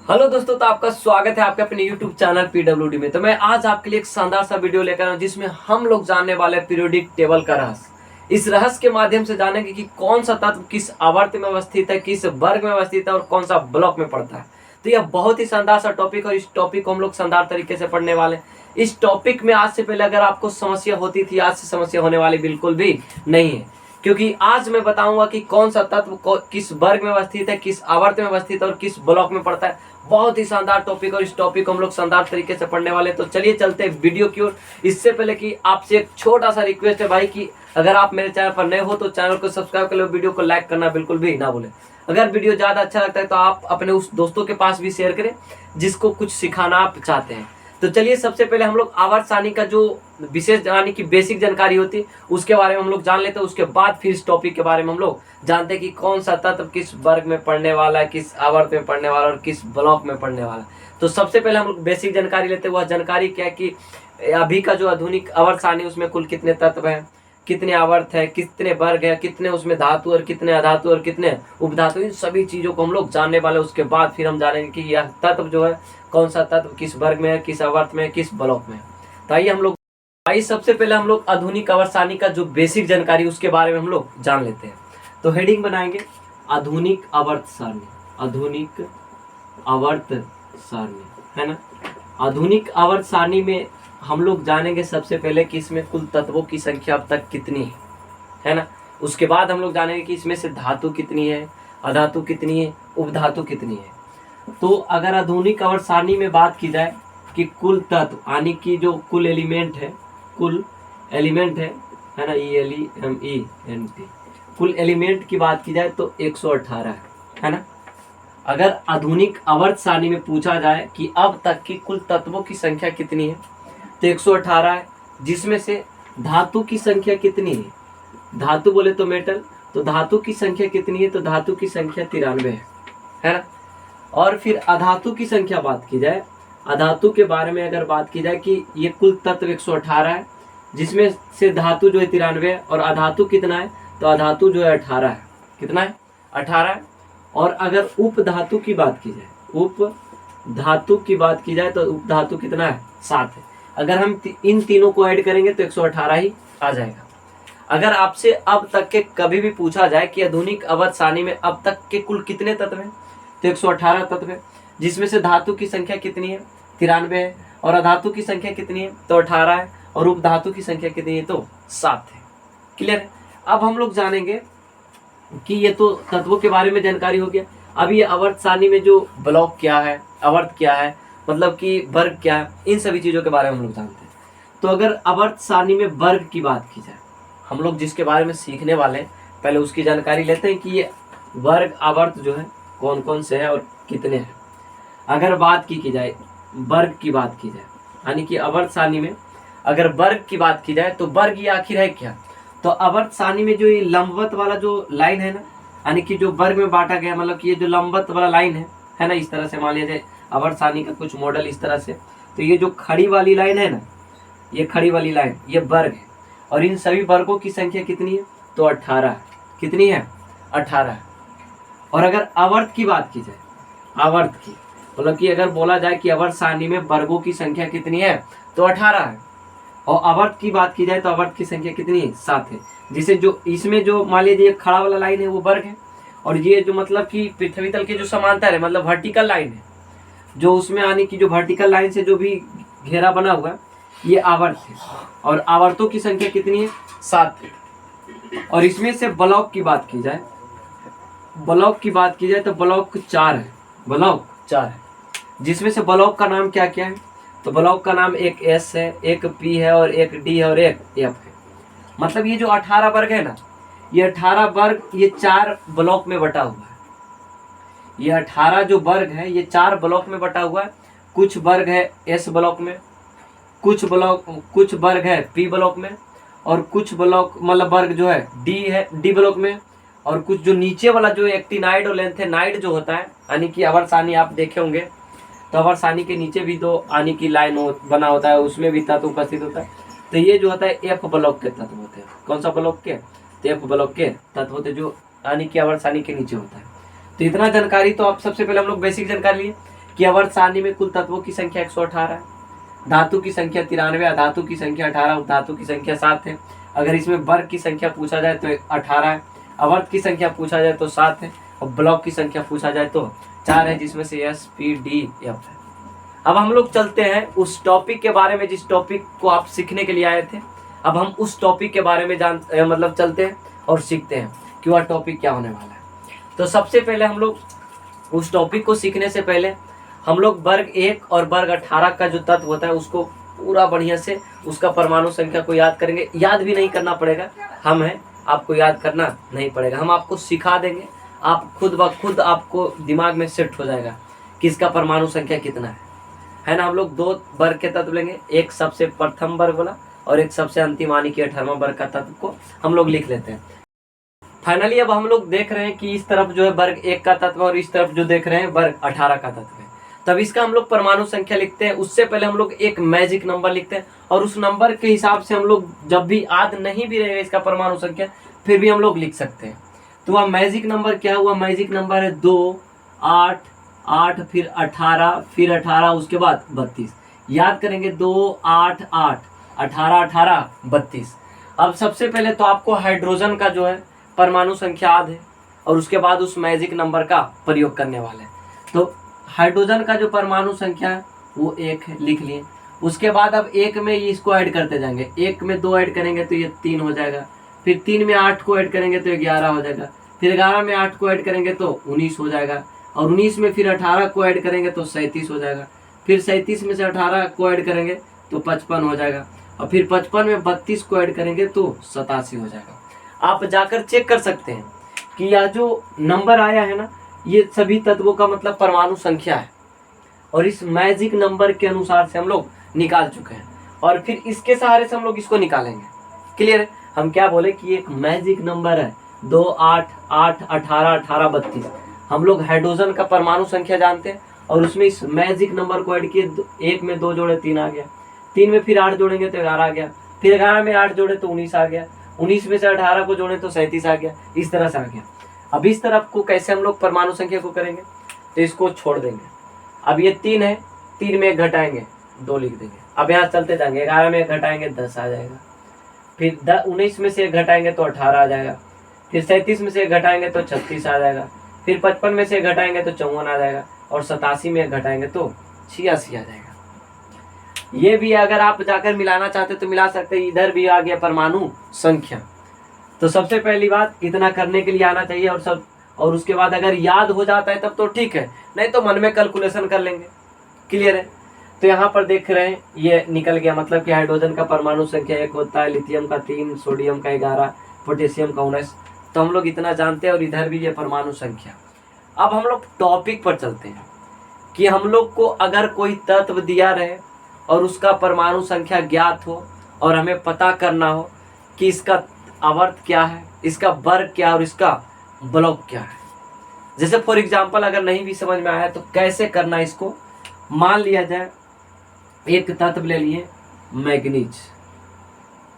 Hello दोस्तों, तो आपका स्वागत है आपके अपने यूट्यूब चैनल पीडब्ल्यूडी में। तो मैं आज आपके लिए एक शानदार सा वीडियो लेकर आया हूं जिसमें हम लोग जानने वाले हैं पीरियोडिक टेबल का रहस्य। इस रहस्य के माध्यम से जानेंगे कि कौन सा तत्व किस आवर्त में अवस्थित है, किस वर्ग में अवस्थित है और कौन सा ब्लॉक में पड़ता है। तो यह बहुत ही शानदार सा टॉपिक है और इस टॉपिक को हम लोग शानदार तरीके से पढ़ने वाले हैं। इस टॉपिक में आज से पहले अगर आपको समस्या होती थी, आज से समस्या होने वाली बिल्कुल भी नहीं है, क्योंकि आज मैं बताऊंगा कि कौन सा तत्व किस वर्ग में अवस्थित है, किस आवर्त में अवस्थित है और किस ब्लॉक में पड़ता है। बहुत ही शानदार टॉपिक और इस टॉपिक को हम लोग शानदार तरीके से पढ़ने वाले हैं। तो चलिए चलते हैं वीडियो की ओर। इससे पहले कि आपसे एक छोटा सा रिक्वेस्ट है भाई कि अगर आप मेरे चैनल पर नए हो तो चैनल को सब्सक्राइब कर लो, वीडियो को लाइक करना बिल्कुल भी ना भूलें। अगर वीडियो ज़्यादा अच्छा लगता है तो आप अपने उस दोस्तों के पास भी शेयर करें जिसको कुछ सिखाना आप चाहते हैं। तो चलिए सबसे पहले हम लोग आवर्त सारणी का जो विशेष यानी कि बेसिक जानकारी होती है उसके बारे में हम लोग जान लेते हैं। उसके बाद फिर इस टॉपिक के बारे में हम लोग जानते हैं कि कौन सा तत्व किस वर्ग में पढ़ने वाला है, किस आवर्त में पढ़ने वाला है और किस ब्लॉक में पढ़ने वाला है। तो सबसे पहले हम लोग बेसिक जानकारी लेते हैं। वह जानकारी क्या है कि अभी का जो आधुनिक आवर्त सारणी उसमें कुल कितने तत्व हैं, कितने आवर्त है, कितने वर्ग है, कितने उसमें धातु और कितने अधातु और कितने उपधातु, इन सभी चीज़ों को हम लोग जानने वाले हैं। उसके बाद फिर हम जानेंगे कि यह तत्व जो है कौन सा तत्व किस वर्ग में है, किस आवर्त में है, किस ब्लॉक में है। तो आइए सबसे पहले हम लोग आधुनिक आवर्त सारणी का जो बेसिक जानकारी उसके बारे में हम लोग जान लेते हैं। तो हेडिंग बनाएंगे आधुनिक आवर्त सारणी, आधुनिक आवर्त सारणी, है ना। आधुनिक आवर्त सारणी में हम लोग जानेंगे सबसे पहले कि इसमें कुल तत्वों की संख्या अब तक कितनी है ना। उसके बाद हम लोग जानेंगे कि इसमें से धातु कितनी है, अधातु कितनी है, उपधातु कितनी है। तो अगर आधुनिक आवर्त सारणी में बात की जाए कि कुल तत्व यानी कि जो कुल एलिमेंट है, कुल एलिमेंट है ना, ELEMENT, कुल एलिमेंट की बात की जाए तो 118 है ना। अगर आधुनिक आवर्त सारणी में पूछा जाए कि अब तक की कुल तत्वों की संख्या कितनी है तो 118 है, जिसमें से धातु की संख्या कितनी है, धातु बोले तो मेटल, तो धातु की संख्या कितनी है तो धातु की संख्या 93 है ना। और फिर अधातु की संख्या बात की जाए, अधातु के बारे में अगर बात की जाए कि ये कुल तत्व 118 है, जिसमें से धातु जो है 93 है और अधातु कितना है तो अधातु जो है 18 है। कितना है? 18 है। और अगर उप धातु की बात की जाए, उप धातु की बात की जाए तो उप धातु कितना है? 7 है। अगर हम इन तीनों को ऐड करेंगे तो 118 ही आ जाएगा। अगर आपसे अब तक के कभी भी पूछा जाए कि आधुनिक आवर्त सारणी में अब तक के कुल कितने तत्व हैं तो 118 तत्व है, जिसमें से धातु की संख्या कितनी है? 93 है। और अधातु की संख्या कितनी है तो 18 है। और उपधातु की संख्या कितनी है तो 7 है। क्लियर है? अब हम लोग जानेंगे कि ये तो तत्वों के बारे में जानकारी हो गया। अब ये आवर्त सारणी में जो ब्लॉक क्या है, आवर्त क्या है, मतलब कि वर्ग क्या है, इन सभी चीज़ों के बारे में हम लोग जानते हैं। तो अगर आवर्त सारणी में वर्ग की बात की जाए, हम लोग जिसके बारे में सीखने वाले हैं पहले उसकी जानकारी लेते हैं कि ये वर्ग आवर्त जो है कौन कौन से हैं और कितने हैं। अगर बात की जाए वर्ग की बात की जाए यानी कि आवर्त सारणी में अगर वर्ग की बात की जाए तो वर्ग ये आखिर है क्या? तो आवर्त सारणी में जो ये लंबवत वाला जो लाइन है ना, यानी कि जो वर्ग में बांटा गया, मतलब कि ये जो लंबवत वाला लाइन है ना, इस तरह से मान लिया जाए आवर्त सारणी का कुछ मॉडल इस तरह से। तो ये जो खड़ी वाली लाइन है ना, ये खड़ी वाली लाइन ये वर्ग है और इन सभी वर्गों की संख्या कितनी है तो 18 है। कितनी है? 18 है। और अगर आवर्त की बात की जाए, आवर्त की मतलब कि अगर बोला जाए कि आवर्त सारणी में वर्गों की संख्या कितनी है तो 18 है। और आवर्त की बात की जाए तो आवर्त की संख्या कितनी है? 7 है। जिसे जो इसमें जो मान लीजिए खड़ा वाला लाइन है वो वर्ग है और ये जो मतलब कि पृथ्वी तल के जो समांतर है मतलब वर्टिकल लाइन है, जो उसमें आने की जो वर्टिकल लाइन से जो भी घेरा बना हुआ है ये आवर्त है। और आवर्तों की संख्या कितनी है? 7 है। और इसमें से ब्लॉक की बात की जाए, ब्लॉक की बात की जाए तो ब्लॉक 4 है, ब्लॉक 4 है। जिसमें से ब्लॉक का नाम क्या क्या है तो ब्लॉक का नाम एक S है, एक P है और एक D है और एक F है। मतलब ये जो 18 वर्ग है ना, ये 18 वर्ग ये 4 ब्लॉक में बटा हुआ है। ये 18 जो वर्ग है ये 4 ब्लॉक में बटा हुआ है। कुछ वर्ग है S ब्लॉक में, कुछ वर्ग है P ब्लॉक में और कुछ ब्लॉक मतलब वर्ग जो है D ब्लॉक में। और कुछ जो नीचे वाला जो एक्टिनाइड और लेंथेनाइड जो होता है यानी कि आवर्त सारणी आप देखे होंगे तो आवर्त सारणी के नीचे भी दो आने की लाइन बना होता है, उसमें भी तत्व उपस्थित होता है। तो ये जो होता है F ब्लॉक के तत्व होते हैं। कौन सा ब्लॉक के? तो F ब्लॉक के तत्व होते हैं जो यानी कि आवर्त सारणी के नीचे होता है। तो इतना जानकारी तो आप सबसे पहले हम लोग बेसिक जानकारी लिए कि अवर्त सारणी में कुल तत्वों की संख्या 118 है, धातु की संख्या 93, अधातु की संख्या 18, उपधातु की संख्या 7 है। अगर इसमें वर्ग की संख्या पूछा जाए तो 18 है, अवर्त की संख्या पूछा जाए तो 7 है, और ब्लॉक की संख्या पूछा जाए तो 4 है, जिसमें से एस पी डी एफ है। अब हम लोग चलते हैं उस टॉपिक के बारे में जिस टॉपिक को आप सीखने के लिए आए थे। अब हम उस टॉपिक के बारे में मतलब चलते हैं और सीखते हैं कि वह टॉपिक क्या होने वाला है। तो सबसे पहले हम लोग उस टॉपिक को सीखने से पहले हम लोग वर्ग 1 और वर्ग 18 का जो तत्व होता है उसको पूरा बढ़िया से उसका परमाणु संख्या को याद करेंगे। याद भी नहीं करना पड़ेगा, हम हैं, आपको याद करना नहीं पड़ेगा, हम आपको सिखा देंगे। आप खुद ब खुद आपको दिमाग में सेट हो जाएगा कि इसका परमाणु संख्या कितना है ना। हम लोग 2 वर्ग के तत्व लेंगे, एक सबसे प्रथम वर्ग वाला और एक सबसे अंतिम यानी कि 18वां वर्ग का तत्व को हम लोग लिख लेते हैं। फाइनली अब हम लोग देख रहे हैं कि इस तरफ जो है वर्ग 1 का तत्व और इस तरफ जो देख रहे हैं वर्ग 18 का तत्व है। तब इसका हम लोग परमाणु संख्या लिखते हैं। उससे पहले हम लोग एक मैजिक नंबर लिखते हैं और उस नंबर के हिसाब से हम लोग जब भी याद नहीं भी रहेगा इसका परमाणु संख्या फिर भी हम लोग लिख सकते हैं। तो वह मैजिक नंबर क्या हुआ? मैजिक नंबर है 2, 8, 8 फिर 18 फिर 18 उसके बाद 32। याद करेंगे 2, 8, 8, 18, 18, 32। अब सबसे पहले तो आपको हाइड्रोजन का जो है परमाणु संख्या याद है और उसके बाद उस मैजिक नंबर का प्रयोग करने वाले हैं। तो हाइड्रोजन का जो परमाणु संख्या है वो 1 है, लिख लिए। उसके बाद अब 1 में इसको ऐड करते जाएंगे, 1 में 2 ऐड करेंगे तो ये 3 हो जाएगा, फिर 3 में 8 को ऐड करेंगे तो 11 हो जाएगा, फिर 11 में 8 को ऐड करेंगे तो 19 हो जाएगा, और 19 में फिर 18 को ऐड करेंगे तो 37 हो जाएगा, फिर 37 में से 18 को ऐड करेंगे तो 55 हो जाएगा, और फिर 55 में 32 को ऐड करेंगे तो 87 हो जाएगा। आप जाकर चेक कर सकते हैं कि यह जो नंबर आया है ना ये सभी तत्वों का मतलब परमाणु संख्या है, और इस मैजिक नंबर के अनुसार से हम लोग निकाल चुके हैं और फिर इसके सहारे से हम लोग इसको निकालेंगे। क्लियर है? हम क्या बोले कि एक मैजिक नंबर है 2, 8, 8, 18, 18, 32। हम लोग हाइड्रोजन का परमाणु संख्या जानते हैं और उसमें इस मैजिक नंबर को ऐड किए, 1 में 2 जोड़े 3 आ गया, 3 में फिर 8 जोड़ेंगे तो 11 आ गया, फिर 11 में 8 जोड़े तो 19 आ गया, 19 में से 18 को जोड़े तो 37 आ गया, इस तरह से आ गया। अब इस तरफ को कैसे हम लोग परमाणु संख्या को करेंगे? तो इसको छोड़ देंगे। अब ये 3 है, 3 में 1 घटाएंगे 2 लिख देंगे। अब यहाँ चलते जाएंगे, 11 में 1 घटाएंगे 10 आ जाएगा, फिर 19 में से 1 घटाएंगे तो 18 आ जाएगा, फिर 37 में से 1 घटाएंगे तो 36 आ जाएगा, फिर 55 में से 1 घटाएंगे तो 54 आ जाएगा, और 87 में 1 घटाएंगे तो 86 आ जाएगा। ये भी अगर आप जाकर मिलाना चाहते तो मिला सकते हैं। इधर भी आ गया परमाणु संख्या। तो सबसे पहली बात इतना करने के लिए आना चाहिए, और उसके बाद अगर याद हो जाता है तब तो ठीक है, नहीं तो मन में कैलकुलेशन कर लेंगे। क्लियर है? तो यहाँ पर देख रहे हैं ये निकल गया, मतलब कि हाइड्रोजन का परमाणु संख्या 1 होता है, लिथियम का 3, सोडियम का 11, पोटेशियम का 19। तो हम लोग इतना जानते हैं, और इधर भी ये परमाणु संख्या। अब हम लोग टॉपिक पर चलते हैं कि हम लोग को अगर कोई तत्व दिया रहे और उसका परमाणु संख्या ज्ञात हो और हमें पता करना हो कि इसका आवर्त क्या है, इसका वर्ग क्या है और इसका ब्लॉक क्या है। जैसे फॉर एग्जांपल अगर नहीं भी समझ में आया तो कैसे करना इसको। मान लिया जाए एक तत्व ले लिए मैग्नीज,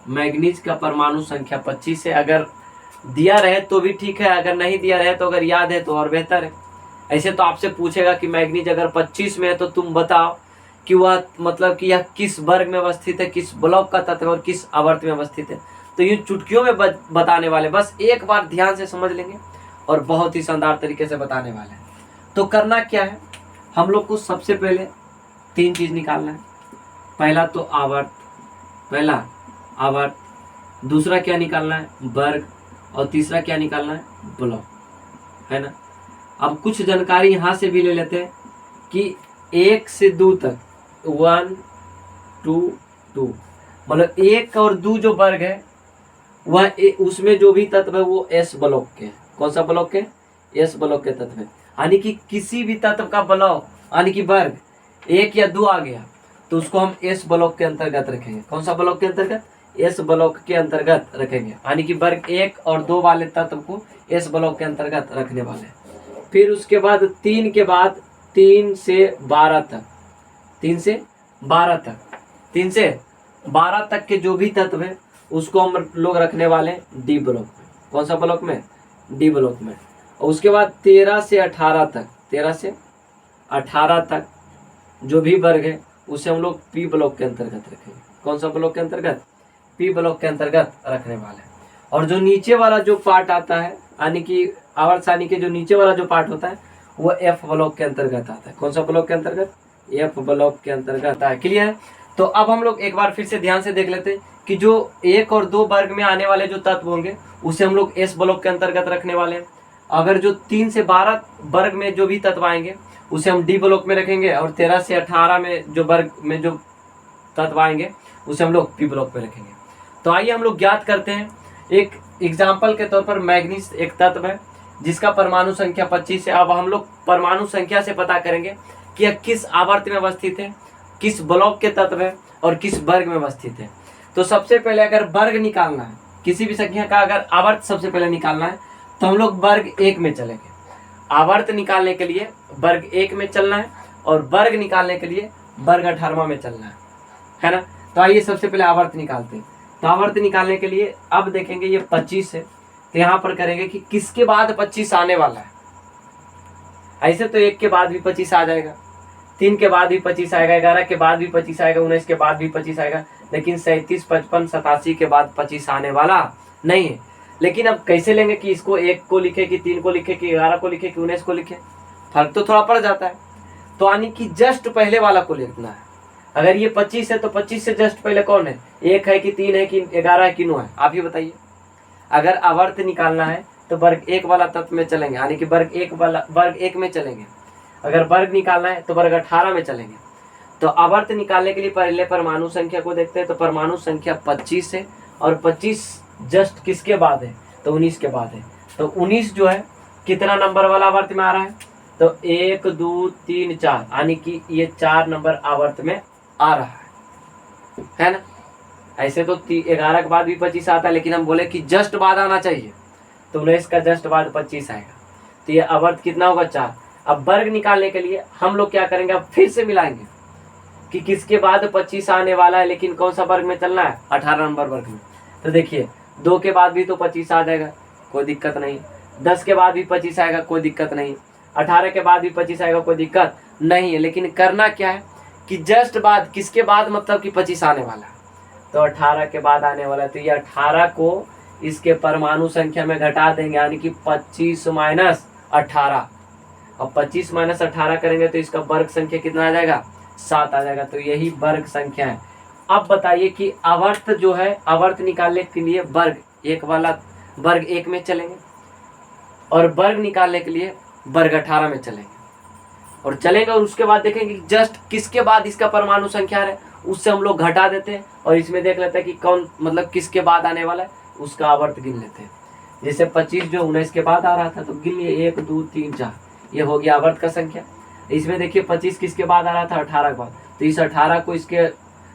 मैग्नीज का परमाणु संख्या 25 है। अगर दिया रहे तो भी ठीक है, अगर नहीं दिया रहे तो अगर याद है तो और बेहतर है। ऐसे तो आपसे पूछेगा कि मैग्नीज अगर 25 में है तो तुम बताओ कि वह मतलब कि यह किस वर्ग में अवस्थित है, किस ब्लॉक का तत्व है और किस आवर्त में अवस्थित है। तो ये चुटकियों में बताने वाले, बस एक बार ध्यान से समझ लेंगे और बहुत ही शानदार तरीके से बताने वाले हैं। तो करना क्या है, हम लोग को सबसे पहले 3 चीज निकालना है। पहला तो आवर्त, पहला आवर्त, दूसरा क्या निकालना है वर्ग, और तीसरा क्या निकालना है ब्लॉक, है ना। अब कुछ जानकारी यहाँ से भी ले लेते हैं कि 1 से 2 तक 1, 2, 2 मतलब 1 और 2 जो वर्ग है वह उसमें जो भी तत्व है वो एस ब्लॉक के। कौन सा ब्लॉक के? एस ब्लॉक के तत्व है। यानी कि किसी भी तत्व का ब्लॉक यानी कि वर्ग 1 या 2 आ गया तो उसको हम एस ब्लॉक के अंतर्गत रखेंगे। कौन सा ब्लॉक के अंतर्गत? एस ब्लॉक के अंतर्गत रखेंगे। यानी कि वर्ग 1 और 2 वाले तत्व को एस ब्लॉक के अंतर्गत रखने वाले। फिर उसके बाद 3 के बाद 3 से 12 तक, 3 से 12 तक, 3 से 12 तक के जो भी तत्व है उसको हम लोग रखने वाले हैं डी ब्लॉक में। कौन सा ब्लॉक में? डी ब्लॉक में। और उसके बाद 13 से 18 तक, 13 से 18 तक जो भी वर्ग है उसे हम लोग पी ब्लॉक के अंतर्गत रखेंगे। कौन सा ब्लॉक के अंतर्गत? पी ब्लॉक के अंतर्गत रखने वाले हैं। और जो नीचे वाला जो पार्ट आता है, यानी कि आवर्त सारणी के जो नीचे वाला जो पार्ट होता है वो एफ ब्लॉक के अंतर्गत आता है। कौन सा ब्लॉक के अंतर्गत? एफ ब्लॉक के अंतर्गत आता है। क्लियर है? तो अब हम लोग एक बार फिर से ध्यान से देख लेते हैं कि जो 1 और 2 वर्ग में आने वाले जो तत्व होंगे उसे हम लोग एस ब्लॉक के अंतर्गत रखने वाले हैं। अगर जो 3 से 12 वर्ग में जो भी तत्व आएंगे उसे हम डी ब्लॉक में रखेंगे, और 13 से 18 में जो वर्ग में जो तत्व आएंगे उसे हम लोग पी ब्लॉक में रखेंगे। तो आइए हम लोग ज्ञात करते हैं। एक एग्जाम्पल के तौर पर मैग्नीज एक तत्व है जिसका परमाणु संख्या 25 है। अब हम लोग परमाणु संख्या से पता करेंगे कि यह किस आवर्त में अवस्थित है, किस ब्लॉक के तत्व है और किस वर्ग में अवस्थित है। तो सबसे पहले अगर वर्ग निकालना है, किसी भी संख्या का अगर आवर्त सबसे पहले निकालना है तो हम लोग वर्ग 1 में चलेंगे। आवर्त निकालने के लिए वर्ग 1 में चलना है और वर्ग निकालने के लिए वर्ग 18वां में चलना है ना। तो आइए सबसे पहले आवर्त निकालते हैं। तो आवर्त निकालने के लिए अब देखेंगे ये 25 है, तो यहाँ पर करेंगे कि किसके बाद 25 आने वाला है। ऐसे तो 1 के बाद भी 25 आ जाएगा, 3 के बाद भी 25 आएगा, 11 के बाद भी 25 आएगा, 19 के बाद भी 25 आएगा, लेकिन 37, 55, 87 के बाद 25 आने वाला नहीं है। लेकिन अब कैसे लेंगे कि इसको 1 को लिखे कि 3 को लिखे कि 11 को लिखे कि 19 को लिखे? फर्क तो थोड़ा पड़ जाता है। तो यानी कि जस्ट पहले वाला को लिखना है। अगर ये 25 है तो 25 से जस्ट पहले कौन है? 1 है कि 3 है कि 11 है कि 9 है? आप ही बताइए। अगर आवर्त निकालना है तो वर्ग 1 वाला तत्व में चलेंगे, यानी कि वर्ग 1 में चलेंगे। अगर वर्ग निकालना है तो वर्ग 18 में चलेंगे। तो आवर्त निकालने के लिए पहले परमाणु संख्या को देखते हैं। तो परमाणु संख्या 25 है और 25 जस्ट किसके बाद है? तो 19 के बाद है। तो 19 जो है कितना नंबर वाला आवर्त में आ रहा है? तो 1, 2, 3, 4, यानी कि ये 4 नंबर आवर्त में आ रहा है ना। ऐसे तो 11 के बाद भी 25 आता है, लेकिन हम बोले कि जस्ट बाद आना चाहिए, तो 19 का जस्ट बाद 25 आएगा। तो ये आवर्त कितना होगा? 4। अब वर्ग निकालने के लिए हम लोग क्या करेंगे? अब फिर से मिलाएंगे कि किसके बाद 25 आने वाला है, लेकिन कौन सा वर्ग में चलना है? 18 नंबर वर्ग में। तो देखिए 2 के बाद भी तो 25 आ जाएगा, कोई दिक्कत नहीं। 10 के बाद भी 25 आएगा, कोई दिक्कत नहीं। 18 के बाद भी 25 आएगा, कोई दिक्कत नहीं है। लेकिन करना क्या है कि जस्ट बाद, किसके बाद मतलब कि 25 आने वाला है, तो 18 के बाद आने वाला है। तो ये 18 को इसके परमाणु संख्या में घटा देंगे, यानी कि 25 माइनस 18। और 25 माइनस 18 करेंगे तो इसका वर्ग संख्या कितना आ जाएगा? 7 आ जाएगा। तो यही वर्ग संख्या है। अब बताइए कि आवर्त जो है, आवर्त निकालने के लिए वर्ग 1 वाला वर्ग 1 में चलेंगे और वर्ग निकालने के लिए वर्ग 18 में चलेंगे और उसके बाद देखेंगे कि जस्ट किसके बाद इसका परमाणु संख्या है, उससे हम लोग घटा देते हैं और इसमें देख लेते हैं कि कौन मतलब किसके बाद आने वाला है, उसका आवर्त गिन लेते हैं। जैसे 25 जो 19 के बाद आ रहा था तो गिन लिए 1, 2, 3, 4, ये हो गया आवर्त का संख्या। इसमें देखिए 25 किसके बाद आ रहा था? 18 के बाद। तो इस 18 को इसके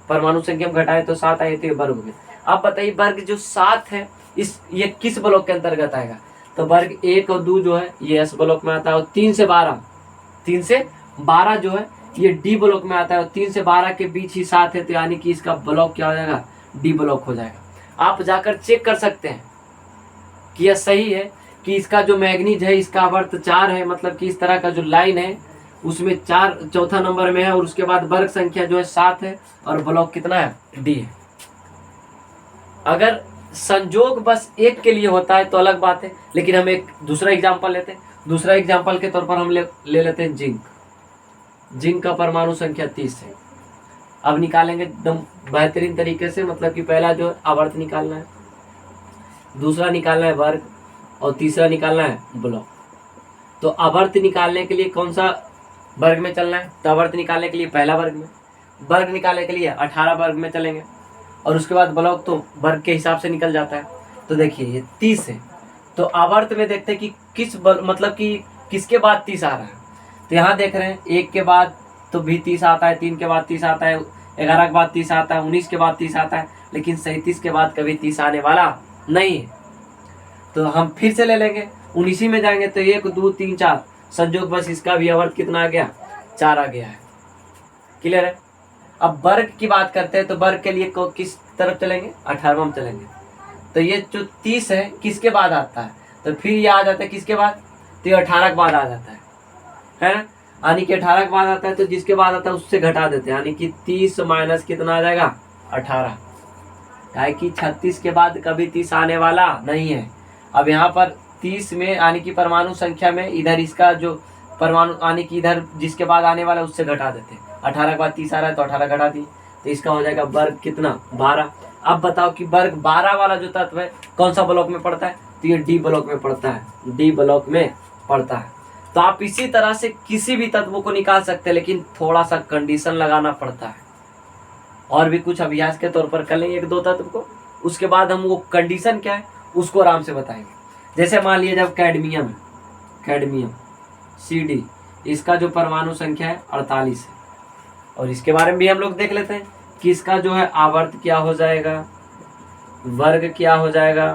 परमाणु संख्या में घटाए तो 7 आए, तो वर्ग हो गया। अब बताइए वर्ग जो 7 है ये किस ब्लॉक के अंतर्गत आएगा? तो वर्ग 1 और 2 जो है ये एस ब्लॉक में आता है और 3 से 12 जो है ये डी ब्लॉक में आता है और 3 से 12 के बीच ही 7 है, तो यानी कि इसका ब्लॉक क्या हो जाएगा? डी ब्लॉक हो जाएगा। आप जाकर चेक कर सकते हैं कि यह सही है कि इसका जो मैग्नीज है इसका आवर्त 4 है, मतलब कि इस तरह का जो लाइन है उसमें 4 चौथा नंबर में है और उसके बाद वर्ग संख्या जो है 7 है और ब्लॉक कितना है? डी है। अगर संजोग बस 1 के लिए होता है तो अलग बात है, लेकिन हम एक दूसरा एग्जांपल लेते हैं। दूसरा एग्जांपल के तौर पर हम ले लेते हैं जिंक का परमाणु संख्या 30 है। अब निकालेंगे एकदम बेहतरीन तरीके से, मतलब कि पहला जो आवर्त निकालना है, दूसरा निकालना है वर्ग और तीसरा निकालना है ब्लॉक। तो आवर्त निकालने के लिए कौन सा वर्ग में चलना है? तो आवर्त निकालने के लिए पहला वर्ग में, वर्ग निकालने के लिए 18 वर्ग में चलेंगे और उसके बाद ब्लॉक तो वर्ग के हिसाब से निकल जाता है। तो देखिए ये 30 है, तो आवर्त में देखते हैं कि मतलब कि किसके बाद 30 आ रहा है। तो यहाँ देख रहे हैं 1 के बाद तो भी 30 आता है, 3 के बाद 30 आता है, 11 के बाद 30 आता है, 19 के बाद 30 आता है, लेकिन 37 के बाद कभी 30 आने वाला नहीं है। तो हम फिर से ले लेंगे, 19 में जाएंगे तो 1, 2, 3, 4 संजोग बस इसका भी आवर्त कितना आ गया? 4 आ गया है। क्लियर है? अब वर्ग की बात करते हैं तो वर्ग के लिए किस तरफ चलेंगे? 18वां में चलेंगे। तो ये जो 30 है किसके बाद आता है? तो फिर ये आ जाता है किसके बाद? तो ये 18 के बाद आ जाता है ना। यानी कि 18 के बाद आता है तो जिसके बाद आता है उससे घटा देते हैं, यानी कि 30 माइनस कितना आ जाएगा 18। है कि 36 के बाद कभी 30 आने वाला नहीं है। अब यहाँ पर 30 में यानी कि परमाणु संख्या में इधर इसका जो परमाणु यानी कि इधर जिसके बाद आने वाला उससे घटा देते हैं। 18 के बाद 30 आ रहा है तो 18 घटा दिए, तो इसका हो जाएगा वर्ग कितना 12। अब बताओ कि वर्ग 12 वाला जो तत्व है कौन सा ब्लॉक में पड़ता है, तो ये डी ब्लॉक में पड़ता है, डी ब्लॉक में पड़ता है। तो आप इसी तरह से किसी भी तत्वों को निकाल सकते हैं, लेकिन थोड़ा सा कंडीशन लगाना पड़ता है। और भी कुछ अभ्यास के तौर पर कर लेंगे एक दो तत्व को, उसके बाद हम वो कंडीशन क्या है उसको आराम से बताएंगे। जैसे मान लिया जब कैडमियम है, कैडमियम Cd, इसका जो परमाणु संख्या है 48 है, और इसके बारे में भी हम लोग देख लेते हैं कि इसका जो है आवर्त क्या हो जाएगा, वर्ग क्या हो जाएगा,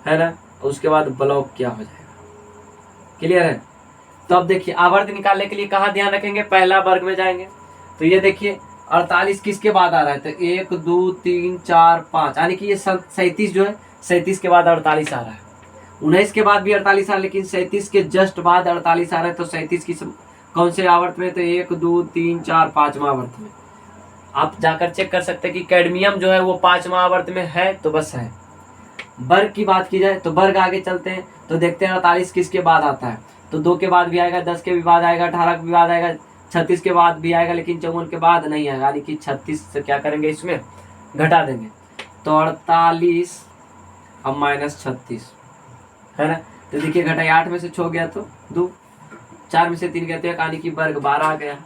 है ना, उसके बाद ब्लॉक क्या हो जाएगा। क्लियर है। तो अब देखिए आवर्त निकालने के लिए कहाँ ध्यान रखेंगे, पहला वर्ग में जाएंगे। तो ये देखिए 48 किसके बाद आ रहा है, तो 1 2 3 4 5, यानी कि ये 37 जो है 37 के बाद 48 आ रहा है। 19 के बाद भी 48 आ रहा है, लेकिन 37 के जस्ट बाद 48 आ रहा है। तो 37 की कौन से आवर्त में, तो 1 2 3 4 5वां आवर्त में। आप जाकर चेक कर सकते हैं कि कैडमियम जो है वो 5वां आवर्त में है, तो बस है। वर्ग की बात की जाए तो वर्ग आगे चलते हैं तो देखते हैं 48 किसके बाद आता है, तो 2 के बाद भी आएगा, 10 के भी बाद आएगा, 18 के भी बाद आएगा, 36 के बाद भी आएगा, लेकिन 54 के बाद नहीं आएगा, यानी कि 36 से क्या करेंगे इसमें घटा देंगे। तो 48 अब माइनस 36 है ना। तो देखिए घटाई 8 में से 6 गया तो 2, 4 में से 3 गया तो 1, यानी कि वर्ग 12 आ गया।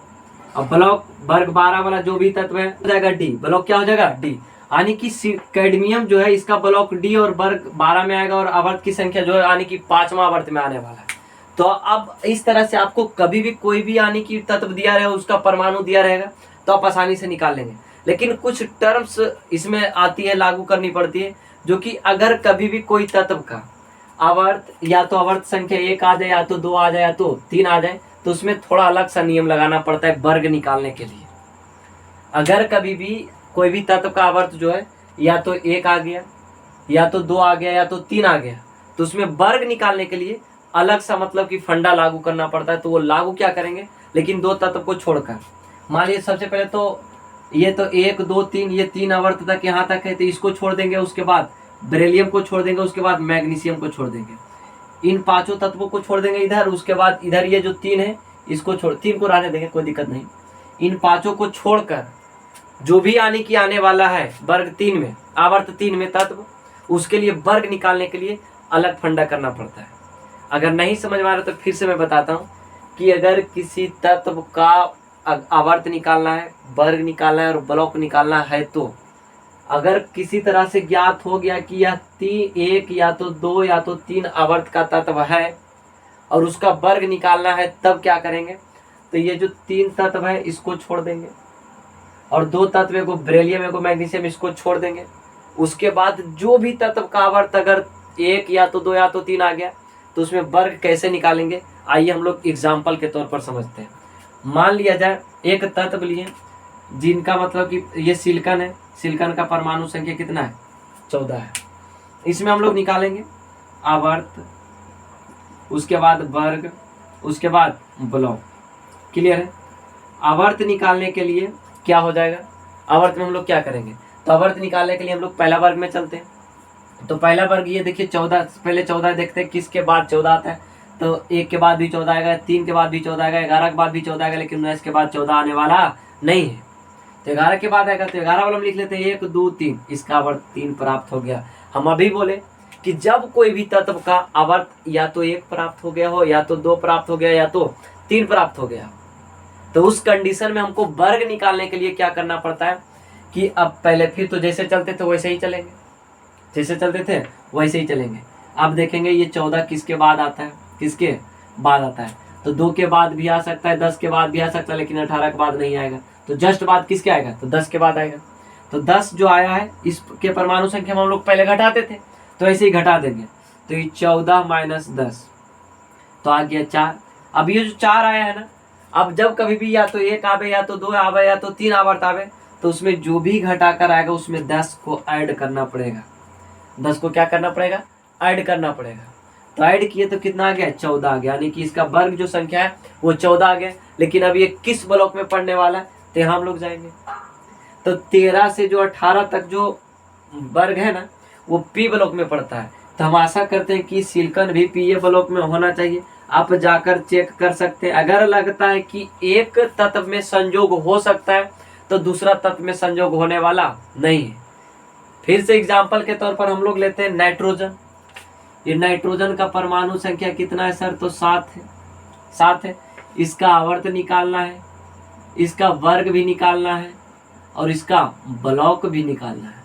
अब ब्लॉक वर्ग 12 वाला जो भी तत्व है हो जाएगा डी, ब्लॉक क्या हो जाएगा डी, यानी कि कैडमियम जो है इसका ब्लॉक डी और वर्ग 12 में आएगा, और आवर्त की संख्या जो है यानी कि 5वां आवर्त में आने वाला है। तो अब इस तरह से आपको कभी भी कोई भी यानी कि तत्व दिया रहेगा, उसका परमाणु दिया रहेगा, तो आप आसानी से निकाल लेंगे। लेकिन कुछ टर्म्स इसमें आती है, लागू करनी पड़ती है, जो कि अगर कभी भी कोई तत्व का आवर्त या तो आवर्त संख्या 1 आ जाए, या तो 2 आ जाए, या तो 3 आ जाए, तो उसमें थोड़ा अलग सा नियम लगाना पड़ता है वर्ग निकालने के लिए। अगर कभी भी कोई भी तत्व का आवर्त जो है या तो 1 आ गया, या तो 2 आ गया, या तो 3 आ गया, तो उसमें वर्ग निकालने के लिए अलग सा मतलब कि फंडा लागू करना पड़ता है। तो वो लागू क्या करेंगे, लेकिन 2 तत्व को छोड़कर। मान लीजिए सबसे पहले तो ये तो 1 2 3 ये 3 आवर्त तक यहाँ तक है, तो इसको छोड़ देंगे, उसके बाद बेरिलियम को छोड़ देंगे, उसके बाद मैग्नीशियम को छोड़ देंगे, इन 5 तत्वों को छोड़ देंगे इधर। उसके बाद इधर ये जो 3 है इसको छोड़, 3 को रहने देंगे, कोई दिक्कत नहीं। इन 5 को छोड़कर जो भी आने की आने वाला है वर्ग 3 में, आवर्त 3 में तत्व, उसके लिए वर्ग निकालने के लिए अलग फंडा करना पड़ता है। अगर नहीं समझ में आ रहा तो फिर से मैं बताता हूँ कि अगर किसी तत्व का आवर्त निकालना है, वर्ग निकालना है और ब्लॉक निकालना है, तो अगर किसी तरह से ज्ञात हो गया कि यह 1 या तो 2 या तो 3 आवर्त का तत्व है और उसका वर्ग निकालना है, तब क्या करेंगे, तो ये जो 3 तत्व है इसको छोड़ देंगे, और 2 तत्व को बेरिलियम को मैग्नीशियम इसको छोड़ देंगे। उसके बाद जो भी तत्व का आवर्त अगर 1 या तो 2 या तो 3 आ गया, तो उसमें वर्ग कैसे निकालेंगे, आइए हम लोग एग्जाम्पल के तौर पर समझते हैं। मान लिया जाए एक तत्व लिए जिनका मतलब कि ये सिलिकॉन है, सिलिकॉन का परमाणु संख्या कितना है 14 है। इसमें हम लोग निकालेंगे आवर्त, उसके बाद वर्ग, उसके बाद ब्लॉक। क्लियर है। आवर्त निकालने के लिए क्या हो जाएगा, आवर्त में हम लोग क्या करेंगे, तो आवर्त निकालने के लिए हम लोग पहला वर्ग में चलते हैं। तो पहला वर्ग ये देखिए 14, पहले 14 देखते हैं किसके बाद 14 आता है, तो 1 के बाद भी 14 आएगा, 3 के बाद भी 14 आएगा, 11 के बाद भी 14 आएगा, लेकिन 19 के बाद 14 आने वाला नहीं है। तो 11 के बाद आएगा, तो 11 वाला हम लिख लेते हैं 1 2 3, इसका आवर्त 3 प्राप्त हो गया। हम अभी बोले कि जब कोई भी तत्व का आवर्त या तो 1 प्राप्त हो गया हो, या तो 2 प्राप्त हो गया, या तो 3 प्राप्त हो गया, तो उस कंडीशन में हमको वर्ग निकालने के लिए क्या करना पड़ता है कि अब पहले फिर तो जैसे चलते थे वैसे ही चलेंगे, जैसे चलते थे वैसे ही चलेंगे। अब देखेंगे ये 14 किसके बाद आता है, किसके बाद आता है, तो 2 के बाद भी आ सकता है, 10 के बाद भी आ सकता है, लेकिन 18 के बाद नहीं आएगा। तो जस्ट बाद किसके आएगा, तो 10 के बाद आएगा। तो 10 जो आया है इसके परमाणु संख्या में हम लोग पहले घटाते थे, तो ऐसे ही घटा देंगे। तो ये 14 माइनस 10 तो आ गया 4। अब ये जो 4 आया है ना, अब जब कभी भी या तो 1 आवे, या तो 2 आवे, या तो 3 आवर्त आवे, तो उसमें जो भी घटाकर आएगा उसमें 10 को ऐड करना पड़ेगा। 10 को क्या करना पड़ेगा, ऐड करना पड़ेगा। तो ऐड किए तो कितना आ गया 14 आ गया, यानी कि इसका वर्ग जो संख्या है वो 14 आ गया। लेकिन अब ये किस ब्लॉक में पड़ने वाला है तो यहाँ हम लोग जाएंगे। तो 13 से जो 18 तक जो वर्ग है ना वो पी ब्लॉक में पड़ता है। तो हम आशा करते हैं कि सिलिकॉन भी पी ए ब्लॉक में होना चाहिए। आप जाकर चेक कर सकते हैं। अगर लगता है कि एक तत्व में संयोग हो सकता है तो दूसरा तत्व में संयोग होने वाला नहीं है। फिर से एग्जाम्पल के तौर पर हम लोग लेते हैं नाइट्रोजन। ये नाइट्रोजन का परमाणु संख्या कितना है सर? तो 7 है। 7 है। इसका आवर्त निकालना है, इसका वर्ग भी निकालना है और इसका ब्लॉक भी निकालना है।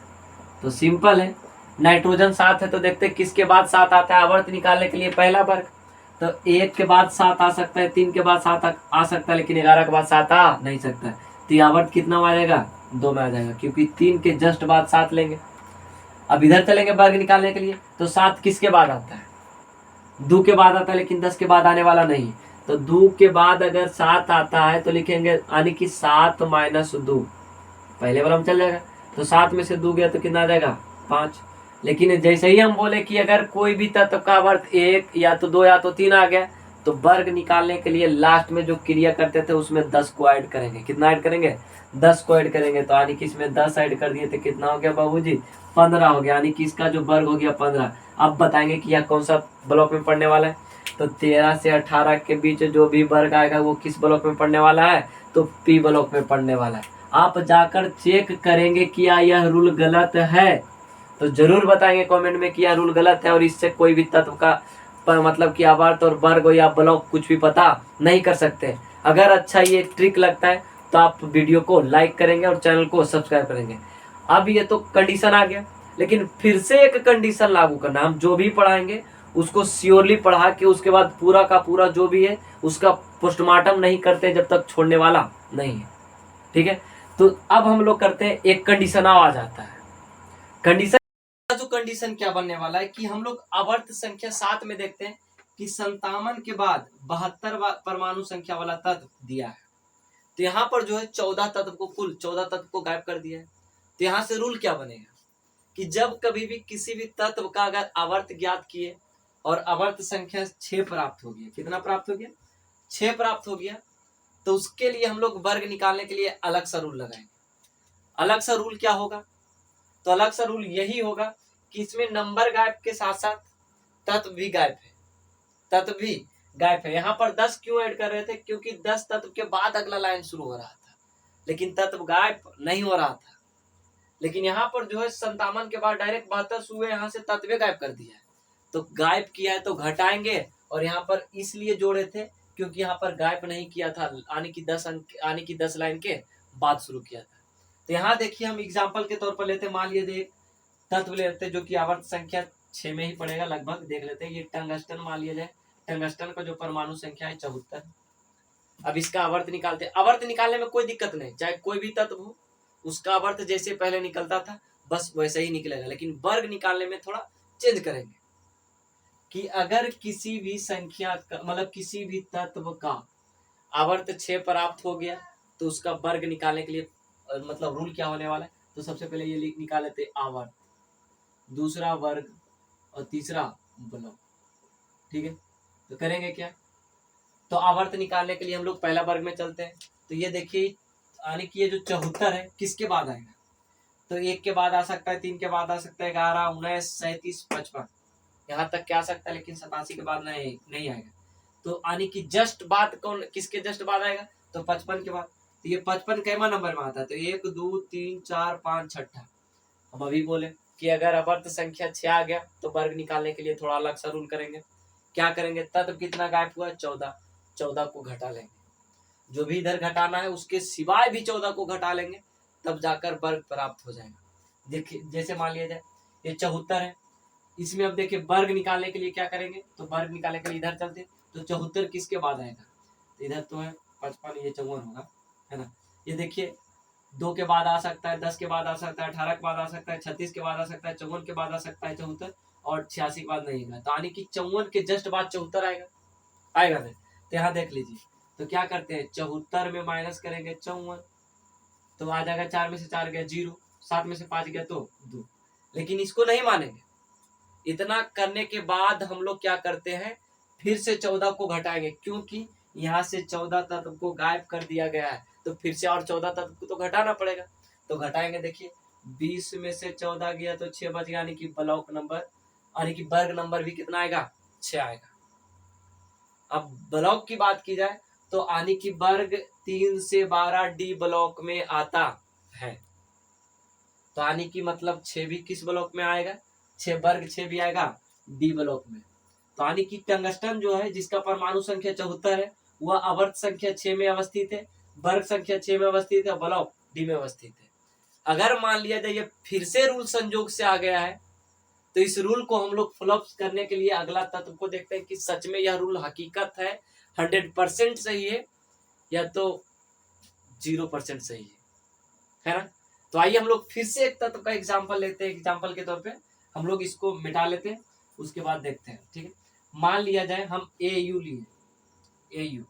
तो सिंपल है। नाइट्रोजन 7 है तो देखते हैं किसके बाद 7 आता है आवर्त निकालने के लिए। पहला वर्ग तो 1 के बाद 7 आ सकता है, 3 के बाद 7 आ सकता है, लेकिन 11 के बाद 7 आ नहीं सकता है। तो आवर्त कितना में आ जाएगा? 2 में आ जाएगा, क्योंकि 3 के जस्ट बाद 7 लेंगे। अब इधर चलेंगे वर्ग निकालने के लिए। तो 7 किसके बाद आता है? 2 के बाद आता है, लेकिन 10 के बाद आने वाला नहीं है। तो 2 के बाद अगर 7 आता है तो लिखेंगे यानी कि 7 माइनस 2, पहले वाला हम चल जाएगा। तो 7 में से 2 गया तो कितना आ जाएगा? 5। लेकिन जैसे ही हम बोले कि अगर कोई भी तत्व का वर्ग 1 या तो 2 या तो 3 आ गया तो वर्ग निकालने के लिए लास्ट में जो क्रिया करते थे उसमें 10 को ऐड करेंगे। कितना ऐड करेंगे? 10 को ऐड करेंगे। तो यानी कि इसमें 10 ऐड कर दिए तो कितना हो गया बाबूजी? 15 हो गया। यानी कि इसका जो वर्ग हो गया 15। अब बताएंगे कि यह कौन सा ब्लॉक में पड़ने वाला है। तो 13 से 18 के बीच जो भी वर्ग आएगा वो किस ब्लॉक में पड़ने वाला है? तो पी ब्लॉक में पड़ने वाला है। आप जाकर चेक करेंगे कि यह रूल गलत है तो जरूर बताएंगे कमेंट में कि यह रूल गलत है और इससे कोई भी तत्व का मतलब कि आवर्त और वर्ग या ब्लॉक कुछ भी पता नहीं कर सकते। अगर अच्छा ये ट्रिक लगता है तो आप वीडियो को लाइक करेंगे और चैनल को सब्सक्राइब करेंगे। अब ये तो कंडीशन आ गया, लेकिन फिर से एक कंडीशन लागू करना। हम जो भी पढ़ाएंगे उसको श्योरली पढ़ा के उसके बाद पूरा का पूरा जो भी है उसका पोस्टमार्टम नहीं करते जब तक छोड़ने वाला नहीं है। ठीक है। तो अब हम लोग करते हैं एक कंडीशन आ जाता है। कंडीशन जो कंडीशन क्या बनने वाला है कि हम लोग आवर्त संख्या 7 में देखते हैं कि 57 के बाद 72 परमाणु संख्या वाला तत्व दिया है। तो यहाँ पर जो है 14 तत्व को कुल 14 तत्व को गायब कर दिया है। तो यहाँ से रूल क्या बनेगा कि जब कभी भी किसी भी तत्व का अगर आवर्त ज्ञात किए और आवर्त संख्या 6 प्राप्त हो गया, कितना प्राप्त हो गया? 6 प्राप्त हो गया, तो उसके लिए हम लोग वर्ग निकालने के लिए अलग सा रूल लगाएंगे। अलग सा रूल क्या होगा? तो अलग सा रूल यही होगा कि इसमें नंबर गायब के साथ साथ तत्व भी गायब है। तत्व भी गायब है। यहाँ पर 10 क्यों ऐड कर रहे थे? क्योंकि 10 तत्व के बाद अगला लाइन शुरू हो रहा था, लेकिन तत्व गायब नहीं हो रहा था। लेकिन यहाँ पर जो है 57 के बाद डायरेक्ट 72 शुरू है, यहाँ से तत्व गायब कर दिया है। तो गायब किया है तो घटाएंगे, और यहाँ पर इसलिए जोड़े थे क्योंकि यहाँ पर गायब नहीं किया था, आने की 10 अंक आने की 10 लाइन के बाद शुरू किया था। तो यहाँ देखिए हम एग्जाम्पल के तौर पर लेते हैं। मान लीजिए तत्व लेते हैं जो कि आवर्त संख्या 6 में ही पड़ेगा लगभग। देख लेते हैं। ये टंगस्टन मान लिया जाए। टंगस्टन का जो परमाणु संख्या है 74। अब इसका आवर्त निकालते हैं। आवर्त निकालने में कोई दिक्कत नहीं, चाहे कोई भी तत्व हो उसका आवर्त जैसे पहले निकलता था बस वैसे ही निकलेगा। लेकिन वर्ग निकालने में थोड़ा चेंज करेंगे कि अगर किसी भी संख्या का मतलब किसी भी तत्व का आवर्त 6 प्राप्त हो गया तो उसका वर्ग निकालने के लिए मतलब रूल क्या होने वाला है। तो सबसे पहले ये निकाल लेते हैं आवर्त, दूसरा वर्ग और तीसरा ब्लॉक। ठीक है। तो करेंगे क्या? तो आवर्त निकालने के लिए हम लोग पहला वर्ग में चलते हैं। तो ये देखिए यानी कि ये जो 74 है किसके बाद आएगा? तो 1 के बाद आ सकता है, 3 के बाद आ सकता है, 11, 19, 37, 55 यहाँ तक क्या आ सकता है, लेकिन 87 के बाद नहीं आएगा। तो यानी कि जस्ट बाद कौन किसके जस्ट बाद आएगा? तो 55 के बाद। तो ये 55 कैमा नंबर में आता है? तो 1, 2, 3, 4, 5, 6। हम अभी बोले कि अगर आवर्त संख्या 6 आ गया तो वर्ग निकालने के लिए थोड़ा अलग सा रूल करेंगे। क्या करेंगे? तत्व कितना गायब हुआ? 14। 14 को घटा लेंगे, जो भी इधर घटाना है उसके सिवाय भी 14 को घटा लेंगे, तब जाकर वर्ग प्राप्त हो जाएगा। देखिए जैसे मान लिया जाए ये 74 है, इसमें अब देखिए वर्ग निकालने के लिए क्या करेंगे? तो वर्ग निकालने के लिए इधर चलते। तो 74 किसके बाद आएगा? तो इधर तो है 55, ये 54 होगा, है ना। ये देखिए 2 के बाद आ सकता है, 10 के बाद आ सकता है, 18 के बाद आ सकता है, 36 के बाद आ सकता है, 54 के बाद आ सकता है 74, और 86 के बाद नहीं आएगा। तो यानी कि 54 के जस्ट बाद 74 आएगा। आएगा नहीं। तो यहाँ देख लीजिए। तो क्या करते हैं? 74 में माइनस करेंगे 54, तो आ जाएगा 4 में से 4 गया 0, 7 में से 5 गया तो 2। लेकिन इसको नहीं मानेंगे। इतना करने के बाद हम लोग क्या करते हैं? फिर से 14 को घटाएंगे, क्योंकि यहाँ से 14 तत्व को गायब कर दिया गया है, तो फिर से और 14 तत्व को तो घटाना पड़ेगा। तो घटाएंगे, देखिए 20 में से 14 गया तो 6 बच गया, यानी कि ब्लॉक नंबर यानी कि वर्ग नंबर भी कितना आएगा, 6 आएगा। अब ब्लॉक की बात की जाए तो यानी कि वर्ग 3 से 12 डी ब्लॉक में आता है। तो यानी कि मतलब 6 भी किस ब्लॉक में आएगा, 6 वर्ग 6 भी आएगा डी ब्लॉक में। तो यानी कि टंगस्टन जो है जिसका परमाणु संख्या 74 है, वह आवर्त संख्या 6 में अवस्थित है, वर्ग संख्या 6 में अवस्थित है, ब्लॉक डी में अवस्थित है। अगर मान लिया जाए ये फिर से रूल संजोग से आ गया है, तो इस रूल को हम लोग फ्लॉप करने के लिए अगला तत्व को देखते हैं कि सच में यह रूल हकीकत है, 100% सही है या तो 0% सही है ना। तो आइए हम लोग फिर से एक तत्व का एग्जांपल लेते हैं, एग्जांपल के तौर पे हम लोग इसको मिटा लेते हैं, उसके बाद देखते हैं, ठीक है। मान लिया जाए हम AU लिए, AU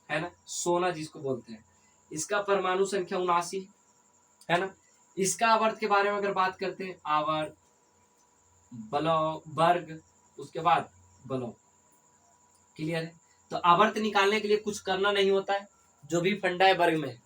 है ना, सोना जिसको बोलते हैं, इसका परमाणु संख्या 79 है ना। इसका आवर्त के बारे में अगर बात करते हैं, आवर्त ब्लॉक वर्ग उसके बाद ब्लॉक, क्लियर है। तो आवर्त निकालने के लिए कुछ करना नहीं होता है, जो भी फंडा है वर्ग में।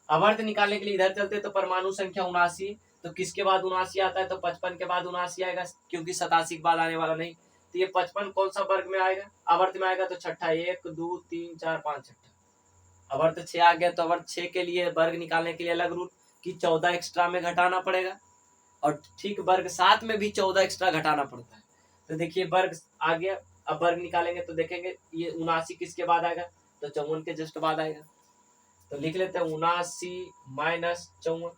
आवर्त निकालने के लिए इधर चलते तो परमाणु संख्या 79, तो किसके बाद 79 आता है, तो 55 के बाद 79 आएगा, क्योंकि 87 के बाद आने वाला नहीं। तो ये 55 कौन सा वर्ग में आएगा, आवर्त में आएगा, तो छठा 1 2 3 4 5 छठा आवर्त 6 आ गया। तो आवर्त 6 के लिए वर्ग निकालने के लिए अलग रूल कि 14 एक्स्ट्रा में घटाना पड़ेगा, और ठीक वर्ग 7 में भी 14 एक्स्ट्रा घटाना पड़ता है। तो देखिए वर्ग आ गया, अब वर्ग निकालेंगे तो देखेंगे ये 79 किसके बाद आएगा, तो 54 के जस्ट बाद आएगा। तो लिख लेते हैं 79 माइनस 54,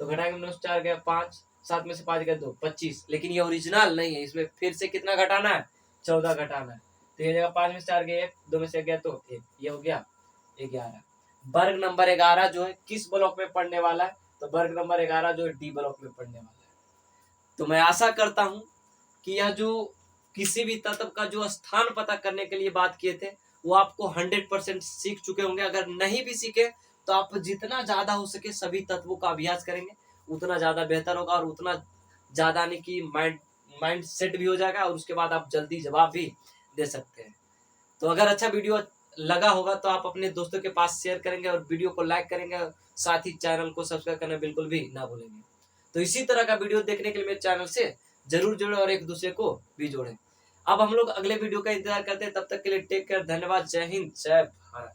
तो घटाएंगे, 4 गया 5, 7 में से 5 गया 2, 25। लेकिन ये ओरिजिनल नहीं है, इसमें फिर से कितना घटाना है, 14 घटाना है। तो ये जगह 5 में से 4 गया 1, 2 में से गया तो 1, ये हो गया 11। वर्ग नंबर 11 जो है किस ब्लॉक में पढ़ने वाला है, तो वर्ग नंबर 11 जो है डी ब्लॉक में पढ़ने वाला है। तो मैं आशा करता हूं कि यह जो किसी भी तत्व का जो स्थान पता करने के लिए बात किए थे, वो आपको 100% सीख चुके होंगे। अगर नहीं भी सीखे तो आप जितना ज्यादा हो सके सभी तत्वों का अभ्यास करेंगे, उतना ज्यादा बेहतर होगा, और उतना ज्यादा यानी कि माइंड सेट भी हो जाएगा, और उसके बाद आप जल्दी जवाब भी दे सकते हैं। तो अगर अच्छा वीडियो लगा होगा तो आप अपने दोस्तों के पास शेयर करेंगे, और वीडियो को लाइक करेंगे, और साथ ही चैनल को सब्सक्राइब करना बिल्कुल भी ना भूलेंगे। तो इसी तरह का वीडियो देखने के लिए मेरे चैनल से जरूर जुड़े और एक दूसरे को भी जोड़ें। अब हम लोग अगले वीडियो का इंतजार करते हैं, तब तक के लिए टेक केयर, धन्यवाद, जय हिंद, जय भारत।